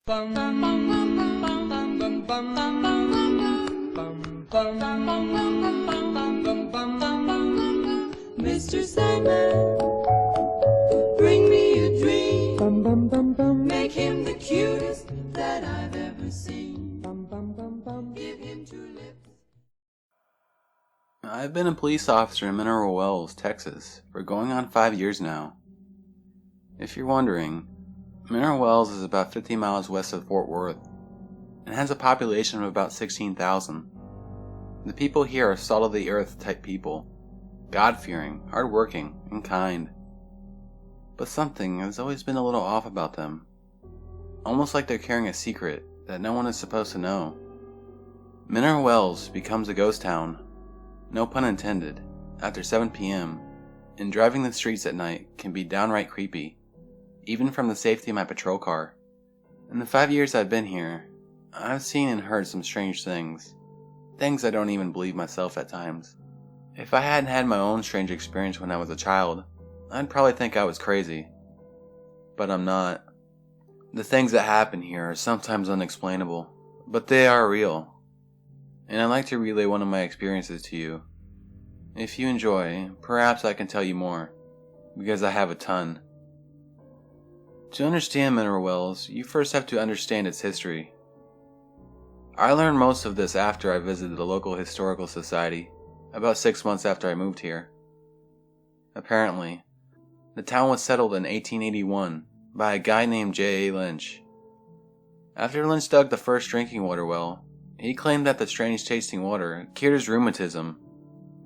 Mr. Sandman, bring me a dream. Make him the cutest that I've ever seen. Give him 2 lips. I've been a police officer in Mineral Wells, Texas, for going on 5 years now. If you're wondering, Mineral Wells is about 50 miles west of Fort Worth and has a population of about 16,000. The people here are salt-of-the-earth type people, God-fearing, hard-working, and kind. But something has always been a little off about them, almost like they're carrying a secret that no one is supposed to know. Mineral Wells becomes a ghost town, no pun intended, after 7 p.m., and driving the streets at night can be downright creepy, even from the safety of my patrol car. In the 5 years I've been here, I've seen and heard some strange things I don't even believe myself at times. If I hadn't had my own strange experience when I was a child, I'd probably think I was crazy. But I'm not. The things that happen here are sometimes unexplainable, but they are real. And I'd like to relay one of my experiences to you. If you enjoy, perhaps I can tell you more, because I have a ton. To understand Mineral Wells, you first have to understand its history. I learned most of this after I visited the local historical society, about 6 months after I moved here. Apparently, the town was settled in 1881 by a guy named J.A. Lynch. After Lynch dug the first drinking water well, he claimed that the strange tasting water cured his rheumatism.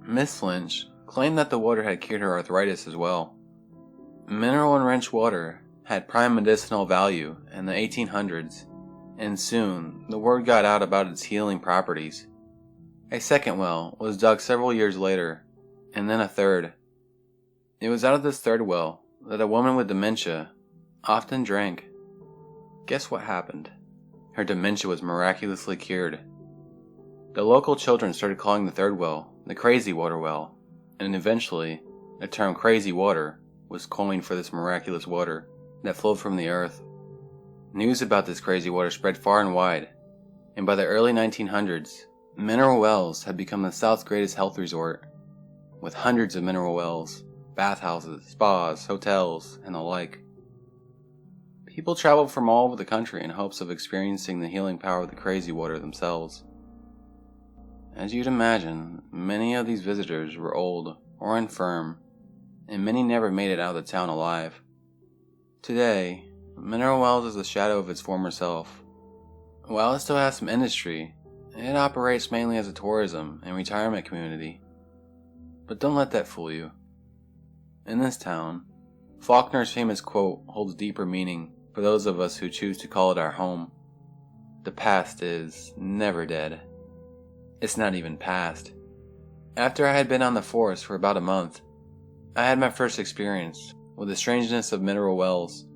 Miss Lynch claimed that the water had cured her arthritis as well. Mineral-enriched water had prime medicinal value in the 1800s, and soon the word got out about its healing properties. A second well was dug several years later, and then a third. It was out of this third well that a woman with dementia often drank. Guess what happened? Her dementia was miraculously cured. The local children started calling the third well the Crazy Water Well, and eventually the term crazy water was coined for this miraculous water that flowed from the earth. News about this crazy water spread far and wide, and by the early 1900s, Mineral Wells had become the South's greatest health resort, with hundreds of mineral wells, bathhouses, spas, hotels, and the like. People traveled from all over the country in hopes of experiencing the healing power of the crazy water themselves. As you'd imagine, many of these visitors were old or infirm, and many never made it out of the town alive. Today, Mineral Wells is a shadow of its former self. While it still has some industry, it operates mainly as a tourism and retirement community. But don't let that fool you. In this town, Faulkner's famous quote holds deeper meaning for those of us who choose to call it our home. The past is never dead. It's not even past. After I had been on the force for about a month, I had my first experience with the strangeness of Mineral Wells.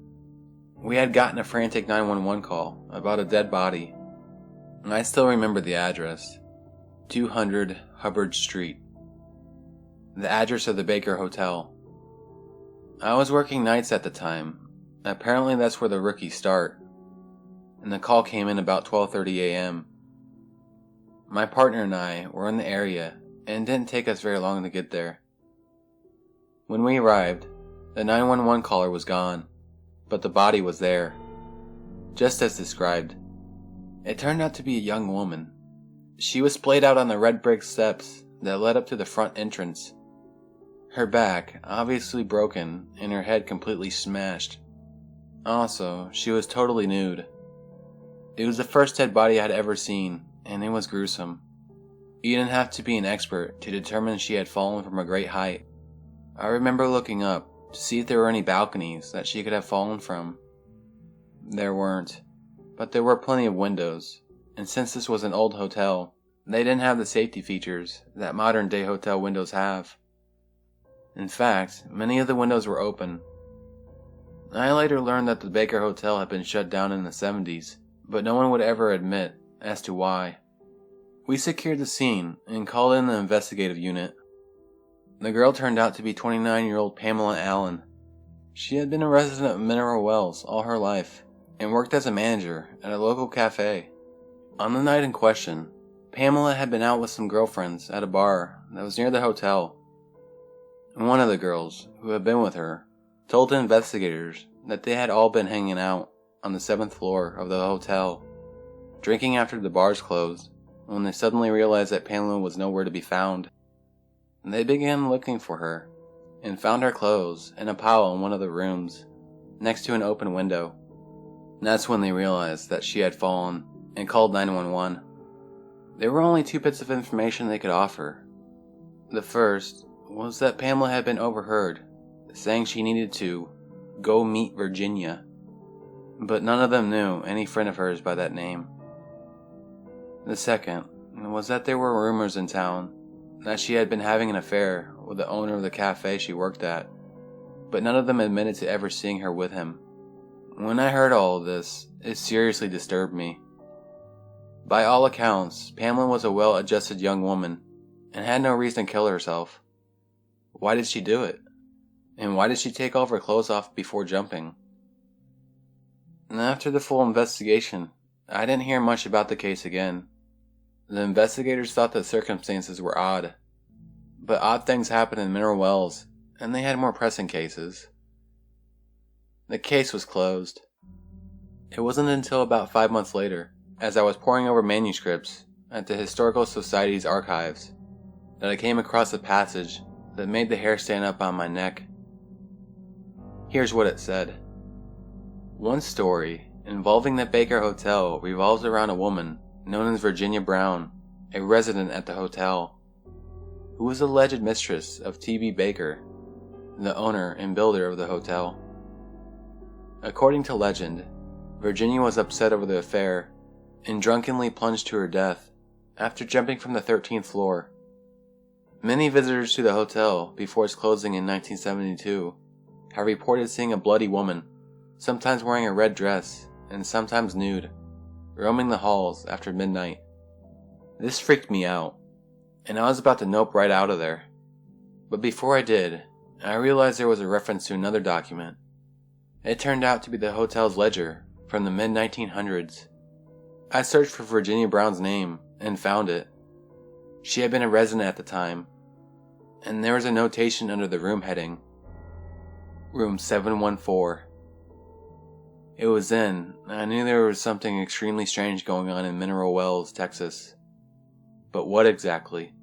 We had gotten a frantic 911 call about a dead body, and I still remember the address, 200 Hubbard Street, the address of the Baker Hotel. I was working nights at the time. Apparently that's where the rookies start, and the call came in about 12:30 a.m. My partner and I were in the area, and it didn't take us very long to get there. When we arrived, the 911 caller was gone, but the body was there, just as described. It turned out to be a young woman. She was splayed out on the red brick steps that led up to the front entrance. Her back obviously broken and her head completely smashed. Also, she was totally nude. It was the first dead body I had ever seen, and it was gruesome. You didn't have to be an expert to determine she had fallen from a great height. I remember looking up to see if there were any balconies that she could have fallen from. There weren't, but there were plenty of windows, and since this was an old hotel, they didn't have the safety features that modern-day hotel windows have. In fact, many of the windows were open. I later learned that the Baker Hotel had been shut down in the 70s, but no one would ever admit as to why. We secured the scene and called in the investigative unit. The girl turned out to be 29-year-old Pamela Allen. She had been a resident of Mineral Wells all her life, and worked as a manager at a local cafe. On the night in question, Pamela had been out with some girlfriends at a bar that was near the hotel. One of the girls, who had been with her, told the investigators that they had all been hanging out on the 7th floor of the hotel, drinking after the bars closed, when they suddenly realized that Pamela was nowhere to be found. They began looking for her, and found her clothes in a pile in one of the rooms, next to an open window. That's when they realized that she had fallen, and called 911. There were only 2 bits of information they could offer. The first was that Pamela had been overheard saying she needed to go meet Virginia, but none of them knew any friend of hers by that name. The second was that there were rumors in town that she had been having an affair with the owner of the cafe she worked at, but none of them admitted to ever seeing her with him. When I heard all of this, it seriously disturbed me. By all accounts, Pamela was a well-adjusted young woman and had no reason to kill herself. Why did she do it? And why did she take all of her clothes off before jumping? And after the full investigation, I didn't hear much about the case again. The investigators thought the circumstances were odd, but odd things happen in Mineral Wells, and they had more pressing cases. The case was closed. It wasn't until about 5 months later, as I was poring over manuscripts at the Historical Society's archives, that I came across a passage that made the hair stand up on my neck. Here's what it said. One story involving the Baker Hotel revolves around a woman known as Virginia Brown, a resident at the hotel, who was the alleged mistress of T.B. Baker, the owner and builder of the hotel. According to legend, Virginia was upset over the affair and drunkenly plunged to her death after jumping from the 13th floor. Many visitors to the hotel before its closing in 1972 have reported seeing a bloody woman, sometimes wearing a red dress and sometimes nude, roaming the halls after midnight. This freaked me out, and I was about to nope right out of there. But before I did, I realized there was a reference to another document. It turned out to be the hotel's ledger from the mid-1900s. I searched for Virginia Brown's name and found it. She had been a resident at the time, and there was a notation under the room heading, Room 714. It was then I knew there was something extremely strange going on in Mineral Wells, Texas. But what exactly?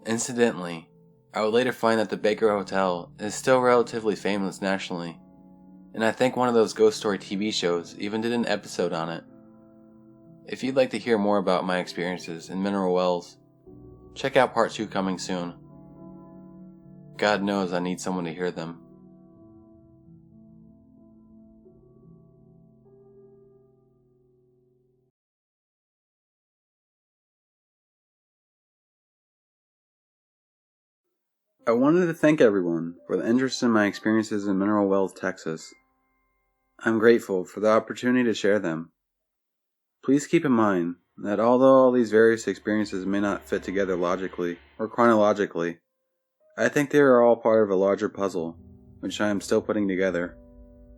Incidentally, I would later find that the Baker Hotel is still relatively famous nationally, and I think one of those ghost story TV shows even did an episode on it. If you'd like to hear more about my experiences in Mineral Wells, check out part 2 coming soon. God knows I need someone to hear them. I wanted to thank everyone for the interest in my experiences in Mineral Wells, Texas. I'm grateful for the opportunity to share them. Please keep in mind that although all these various experiences may not fit together logically or chronologically, I think they are all part of a larger puzzle, which I am still putting together.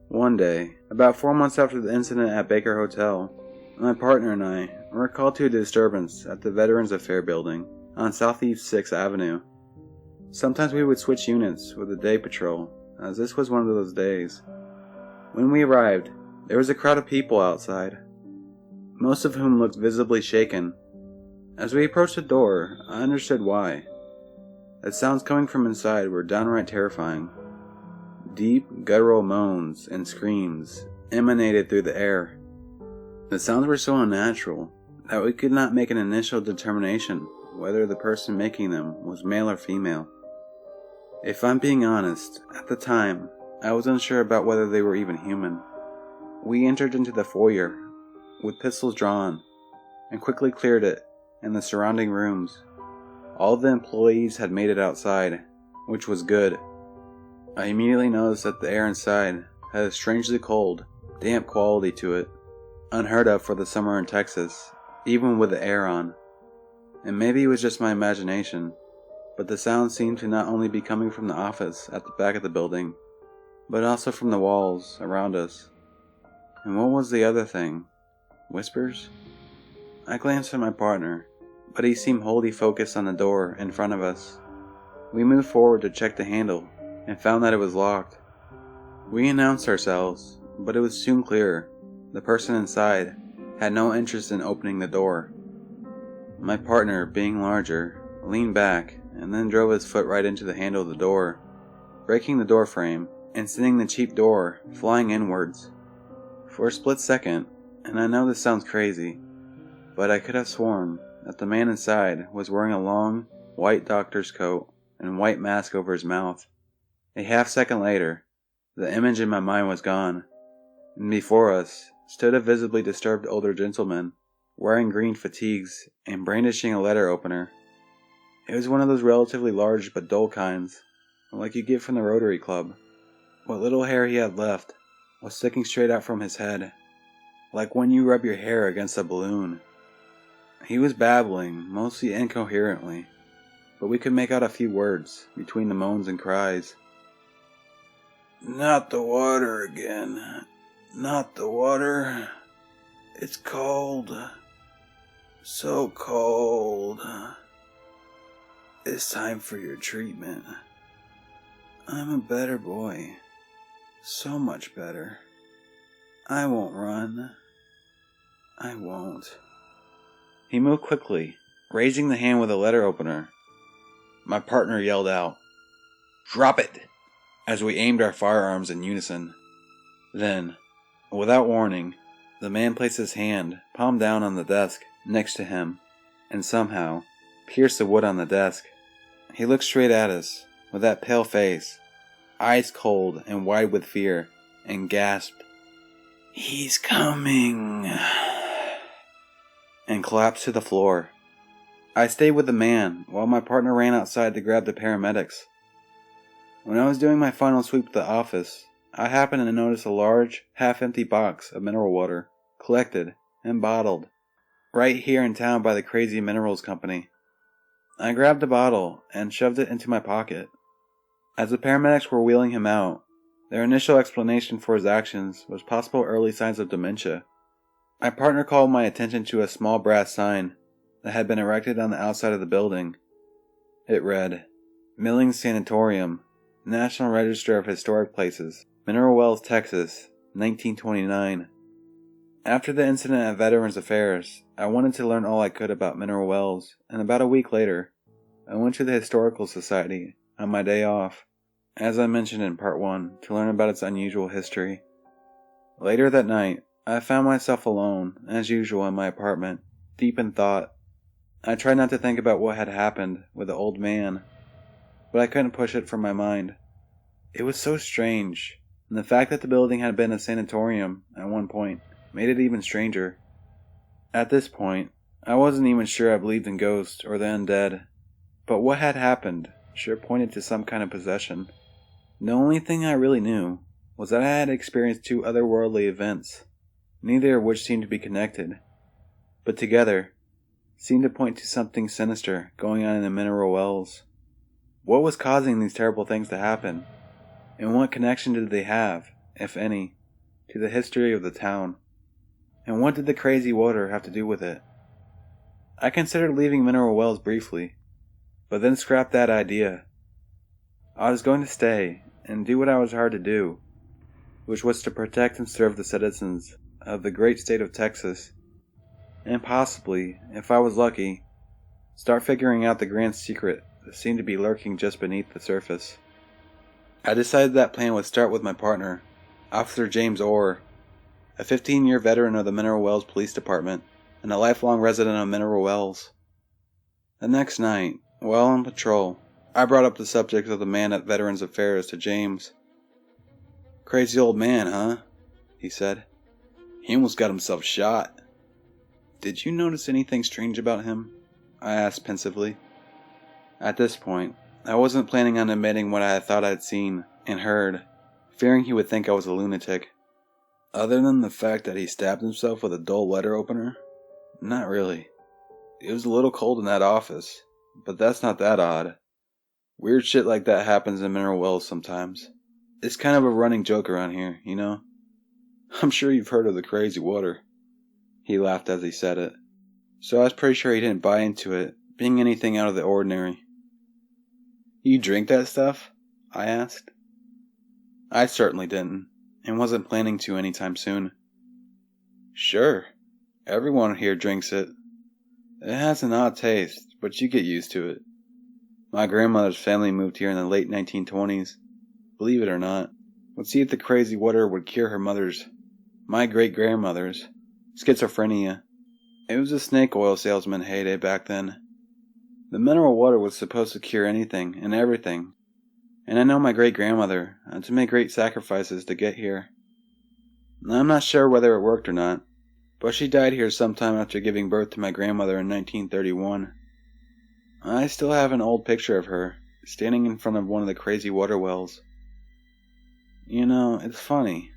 One day, about 4 months after the incident at Baker Hotel, my partner and I were called to a disturbance at the Veterans Affair building on Southeast 6th Avenue. Sometimes we would switch units with the day patrol, as this was one of those days. When we arrived, there was a crowd of people outside, most of whom looked visibly shaken. As we approached the door, I understood why. The sounds coming from inside were downright terrifying. Deep, guttural moans and screams emanated through the air. The sounds were so unnatural that we could not make an initial determination whether the person making them was male or female. If I'm being honest, at the time, I was unsure about whether they were even human. We entered into the foyer, with pistols drawn, and quickly cleared it and the surrounding rooms. All the employees had made it outside, which was good. I immediately noticed that the air inside had a strangely cold, damp quality to it, unheard of for the summer in Texas, even with the air on. And maybe it was just my imagination, but the sound seemed to not only be coming from the office at the back of the building, but also from the walls around us. And what was the other thing? Whispers? I glanced at my partner, but he seemed wholly focused on the door in front of us. We moved forward to check the handle and found that it was locked. We announced ourselves, but it was soon clear the person inside had no interest in opening the door. My partner, being larger, leaned back and then drove his foot right into the handle of the door, breaking the door frame and sending the cheap door flying inwards. For a split second, and I know this sounds crazy, but I could have sworn that the man inside was wearing a long, white doctor's coat and white mask over his mouth. A half second later, the image in my mind was gone, and before us stood a visibly disturbed older gentleman, wearing green fatigues and brandishing a letter opener. It was one of those relatively large but dull kinds, like you get from the Rotary Club. What little hair he had left was sticking straight out from his head, like when you rub your hair against a balloon. He was babbling, mostly incoherently, but we could make out a few words between the moans and cries. "Not the water again. Not the water. It's cold. So cold. It's time for your treatment. I'm a better boy. So much better. I won't run. I won't." He moved quickly, raising the hand with a letter opener. My partner yelled out, "Drop it!" as we aimed our firearms in unison. Then, without warning, the man placed his hand, palm down, on the desk next to him, and somehow pierced the wood on the desk. He looked straight at us, with that pale face, eyes cold and wide with fear, and gasped, "He's coming," and collapsed to the floor. I stayed with the man while my partner ran outside to grab the paramedics. When I was doing my final sweep of the office, I happened to notice a large, half-empty box of mineral water, collected and bottled, right here in town by the Crazy Minerals Company. I grabbed the bottle and shoved it into my pocket. As the paramedics were wheeling him out, their initial explanation for his actions was possible early signs of dementia. My partner called my attention to a small brass sign that had been erected on the outside of the building. It read, "Millings Sanatorium, National Register of Historic Places, Mineral Wells, Texas, 1929. After the incident at Veterans Affairs, I wanted to learn all I could about mineral wells, and about a week later, I went to the Historical Society on my day off, as I mentioned in part 1, to learn about its unusual history. Later that night, I found myself alone, as usual, in my apartment, deep in thought. I tried not to think about what had happened with the old man, but I couldn't push it from my mind. It was so strange, and the fact that the building had been a sanatorium at one point made it even stranger. At this point, I wasn't even sure I believed in ghosts or the undead, but what had happened sure pointed to some kind of possession. The only thing I really knew was that I had experienced 2 otherworldly events, neither of which seemed to be connected, but together seemed to point to something sinister going on in the mineral wells. What was causing these terrible things to happen, and what connection did they have, if any, to the history of the town? And what did the crazy water have to do with it? I considered leaving Mineral Wells briefly, but then scrapped that idea. I was going to stay and do what I was hired to do, which was to protect and serve the citizens of the great state of Texas, and possibly, if I was lucky, start figuring out the grand secret that seemed to be lurking just beneath the surface. I decided that plan would start with my partner, Officer James Orr, a 15-year veteran of the Mineral Wells Police Department and a lifelong resident of Mineral Wells. The next night, while on patrol, I brought up the subject of the man at Veterans Affairs to James. "Crazy old man, huh?" he said. "He almost got himself shot." "Did you notice anything strange about him?" I asked pensively. At this point, I wasn't planning on admitting what I thought I'd seen and heard, fearing he would think I was a lunatic. Other than the fact that he stabbed himself with a dull letter opener? Not really. It was a little cold in that office, but that's not that odd. Weird shit like that happens in Mineral Wells sometimes. It's kind of a running joke around here, you know? I'm sure you've heard of the crazy water. He laughed as he said it, so I was pretty sure he didn't buy into it being anything out of the ordinary. You drink that stuff? I asked. I certainly didn't, and wasn't planning to anytime soon. Sure, everyone here drinks it. It has an odd taste, but you get used to it. My grandmother's family moved here in the late 1920s, believe it or not. Would see if the crazy water would cure my great-grandmother's, schizophrenia. It was a snake oil salesman heyday back then. The mineral water was supposed to cure anything and everything, and I know my great-grandmother had to make great sacrifices to get here. I'm not sure whether it worked or not, but she died here sometime after giving birth to my grandmother in 1931. I still have an old picture of her, standing in front of one of the crazy water wells. You know, it's funny,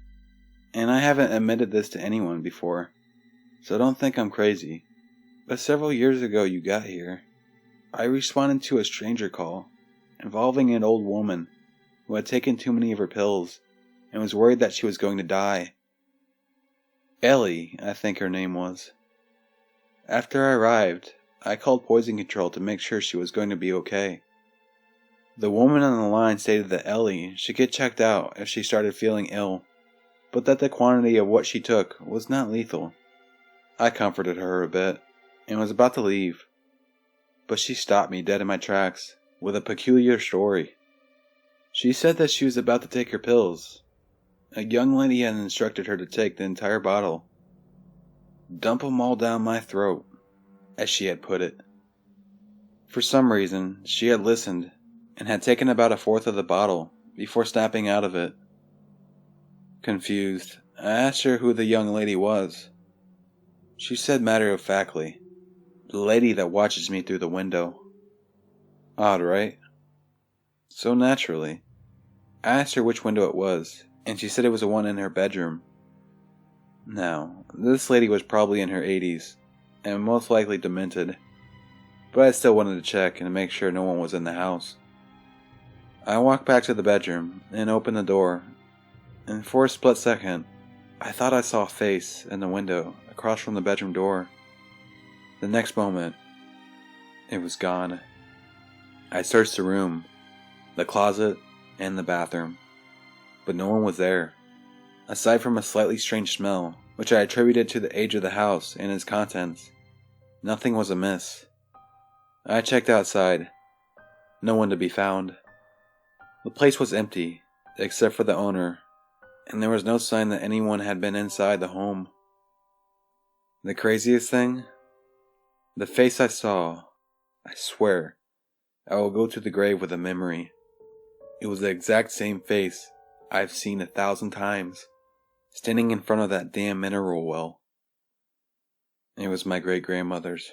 and I haven't admitted this to anyone before, so don't think I'm crazy, but several years ago you got here, I responded to a stranger call involving an old woman who had taken too many of her pills and was worried that she was going to die. Ellie, I think her name was. After I arrived, I called poison control to make sure she was going to be okay. The woman on the line stated that Ellie should get checked out if she started feeling ill, but that the quantity of what she took was not lethal. I comforted her a bit and was about to leave, but she stopped me dead in my tracks with a peculiar story. She said that she was about to take her pills. A young lady had instructed her to take the entire bottle. Dump 'em all down my throat, as she had put it. For some reason, she had listened and had taken about a fourth of the bottle before snapping out of it. Confused, I asked her who the young lady was. She said matter-of-factly, "The lady that watches me through the window." Odd, right? So naturally, I asked her which window it was, and she said it was the one in her bedroom. Now, this lady was probably in her 80s, and most likely demented, but I still wanted to check and make sure no one was in the house. I walked back to the bedroom and opened the door, and for a split second, I thought I saw a face in the window across from the bedroom door. The next moment, it was gone. I searched the room, the closet, and the bathroom, but no one was there. Aside from a slightly strange smell, which I attributed to the age of the house and its contents, nothing was amiss. I checked outside. No one to be found. The place was empty, except for the owner, and there was no sign that anyone had been inside the home. The craziest thing? The face I saw, I swear, I will go to the grave with a memory. It was the exact same face I've seen 1,000 times, standing in front of that damn mineral well. It was my great-grandmother's.